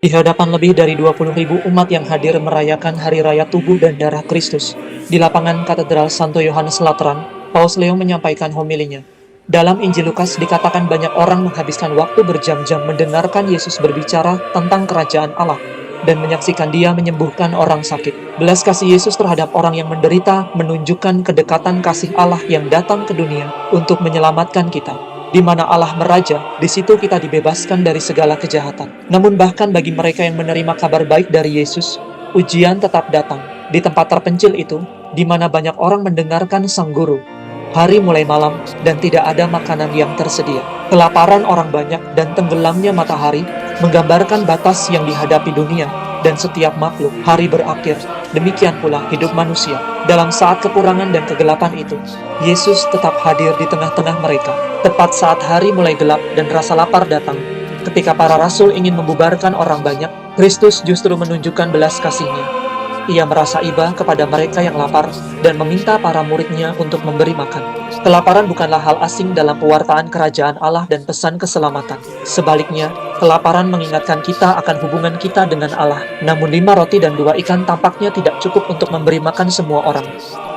Di hadapan lebih dari 20.000 umat yang hadir merayakan Hari Raya Tubuh dan Darah Kristus, di lapangan Katedral Santo Yohanes Lateran, Paus Leo menyampaikan homilinya. Dalam Injil Lukas dikatakan banyak orang menghabiskan waktu berjam-jam mendengarkan Yesus berbicara tentang kerajaan Allah dan menyaksikan Dia menyembuhkan orang sakit. Belas kasih Yesus terhadap orang yang menderita menunjukkan kedekatan kasih Allah yang datang ke dunia untuk menyelamatkan kita. Di mana Allah meraja, di situ kita dibebaskan dari segala kejahatan. Namun bahkan bagi mereka yang menerima kabar baik dari Yesus, ujian tetap datang. Di tempat terpencil itu, di mana banyak orang mendengarkan Sang Guru, hari mulai malam dan tidak ada makanan yang tersedia. Kelaparan orang banyak dan tenggelamnya matahari menggambarkan batas yang dihadapi dunia dan setiap makhluk. Hari berakhir, demikian pula hidup manusia. Dalam saat kekurangan dan kegelapan itu, Yesus tetap hadir di tengah-tengah mereka. Tepat saat hari mulai gelap dan rasa lapar datang, ketika para rasul ingin membubarkan orang banyak, Kristus justru menunjukkan belas kasih-Nya. Ia merasa iba kepada mereka yang lapar dan meminta para murid-Nya untuk memberi makan. Kelaparan bukanlah hal asing dalam pewartaan kerajaan Allah dan pesan keselamatan. Sebaliknya, kelaparan mengingatkan kita akan hubungan kita dengan Allah. Namun 5 roti dan 2 ikan tampaknya tidak cukup untuk memberi makan semua orang.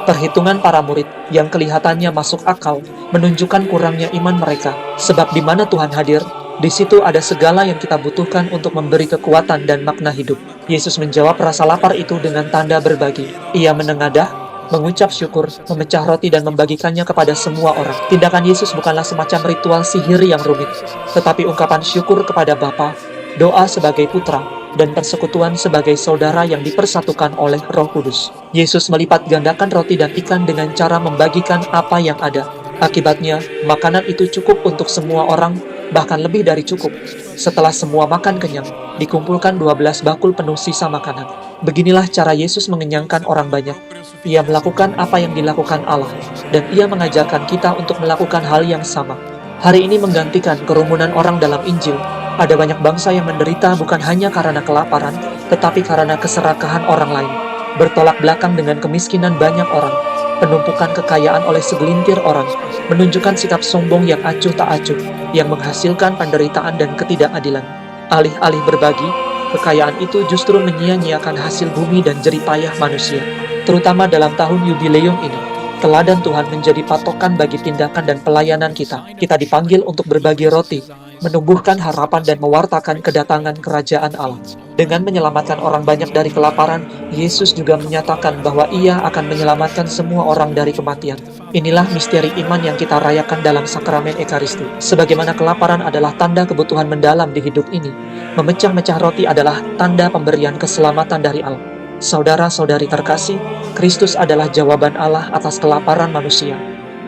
Perhitungan para murid yang kelihatannya masuk akal menunjukkan kurangnya iman mereka, sebab di mana Tuhan hadir, di situ ada segala yang kita butuhkan untuk memberi kekuatan dan makna hidup. Yesus menjawab rasa lapar itu dengan tanda berbagi. Ia menengadah, mengucap syukur, memecah roti dan membagikannya kepada semua orang. Tindakan Yesus bukanlah semacam ritual sihir yang rumit, tetapi ungkapan syukur kepada Bapa, doa sebagai putra, dan persekutuan sebagai saudara yang dipersatukan oleh Roh Kudus. Yesus melipat gandakan roti dan ikan dengan cara membagikan apa yang ada. Akibatnya, makanan itu cukup untuk semua orang, bahkan lebih dari cukup. Setelah semua makan kenyang, dikumpulkan 12 bakul penuh sisa makanan. Beginilah cara Yesus mengenyangkan orang banyak. Ia melakukan apa yang dilakukan Allah, dan Ia mengajarkan kita untuk melakukan hal yang sama. Hari ini menggantikan kerumunan orang dalam Injil. Ada banyak bangsa yang menderita bukan hanya karena kelaparan, tetapi karena keserakahan orang lain. Bertolak belakang dengan kemiskinan banyak orang, penumpukan kekayaan oleh segelintir orang, menunjukkan sikap sombong yang acuh tak acuh, yang menghasilkan penderitaan dan ketidakadilan. Alih-alih berbagi, kekayaan itu justru menyia-nyiakan hasil bumi dan jeripayah manusia. Terutama dalam tahun yubileum ini, teladan Tuhan menjadi patokan bagi tindakan dan pelayanan kita. Kita dipanggil untuk berbagi roti, menumbuhkan harapan dan mewartakan kedatangan kerajaan Allah. Dengan menyelamatkan orang banyak dari kelaparan, Yesus juga menyatakan bahwa Ia akan menyelamatkan semua orang dari kematian. Inilah misteri iman yang kita rayakan dalam sakramen Ekaristi. Sebagaimana kelaparan adalah tanda kebutuhan mendalam di hidup ini, memecah-mecah roti adalah tanda pemberian keselamatan dari Allah. Saudara-saudari terkasih, Kristus adalah jawaban Allah atas kelaparan manusia.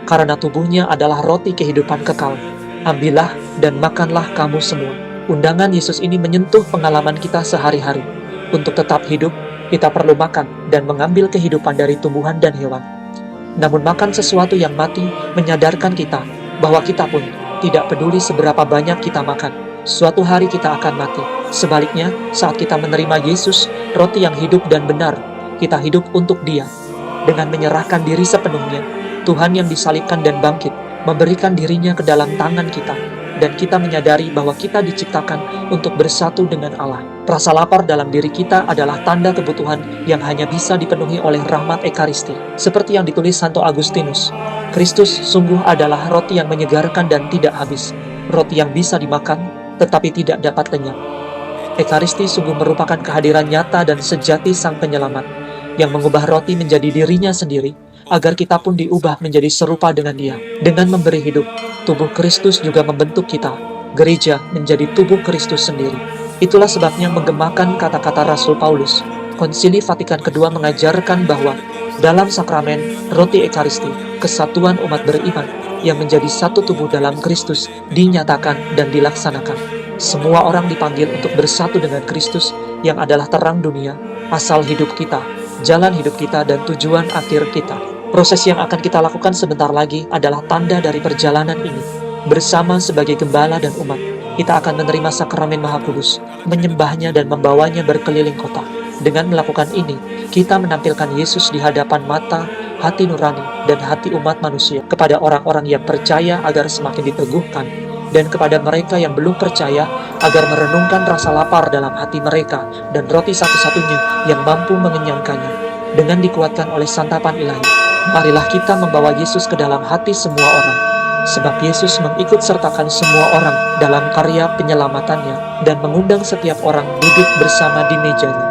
Karena tubuhnya adalah roti kehidupan kekal. Ambillah dan makanlah kamu semua. Undangan Yesus ini menyentuh pengalaman kita sehari-hari. Untuk tetap hidup, kita perlu makan dan mengambil kehidupan dari tumbuhan dan hewan. Namun makan sesuatu yang mati menyadarkan kita bahwa kita pun tidak peduli seberapa banyak kita makan. Suatu hari kita akan mati. Sebaliknya, saat kita menerima Yesus, roti yang hidup dan benar, kita hidup untuk Dia. Dengan menyerahkan diri sepenuhnya, Tuhan yang disalibkan dan bangkit, memberikan dirinya ke dalam tangan kita, dan kita menyadari bahwa kita diciptakan untuk bersatu dengan Allah. Rasa lapar dalam diri kita adalah tanda kebutuhan yang hanya bisa dipenuhi oleh rahmat Ekaristi. Seperti yang ditulis Santo Agustinus, Kristus sungguh adalah roti yang menyegarkan dan tidak habis, roti yang bisa dimakan, tetapi tidak dapat lenyap. Ekaristi sungguh merupakan kehadiran nyata dan sejati Sang Penyelamat, yang mengubah roti menjadi dirinya sendiri, agar kita pun diubah menjadi serupa dengan Dia. Dengan memberi hidup, tubuh Kristus juga membentuk kita. Gereja menjadi tubuh Kristus sendiri. Itulah sebabnya menggemakan kata-kata Rasul Paulus. Konsili Vatikan II mengajarkan bahwa dalam sakramen roti Ekaristi, kesatuan umat beriman yang menjadi satu tubuh dalam Kristus dinyatakan dan dilaksanakan. Semua orang dipanggil untuk bersatu dengan Kristus yang adalah terang dunia, asal hidup kita, jalan hidup kita, dan tujuan akhir kita. Proses yang akan kita lakukan sebentar lagi adalah tanda dari perjalanan ini. Bersama sebagai gembala dan umat, kita akan menerima sakramen Maha Kudus, menyembahnya dan membawanya berkeliling kota. Dengan melakukan ini, kita menampilkan Yesus di hadapan mata, hati nurani, dan hati umat manusia, kepada orang-orang yang percaya agar semakin diteguhkan, dan kepada mereka yang belum percaya agar merenungkan rasa lapar dalam hati mereka dan roti satu-satunya yang mampu mengenyangkannya. Dengan dikuatkan oleh santapan ilahi, marilah kita membawa Yesus ke dalam hati semua orang. Sebab Yesus mengikut sertakan semua orang dalam karya penyelamatannya dan mengundang setiap orang duduk bersama di mejanya.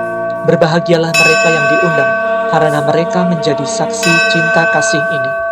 Berbahagialah mereka yang diundang, karena mereka menjadi saksi cinta kasih ini.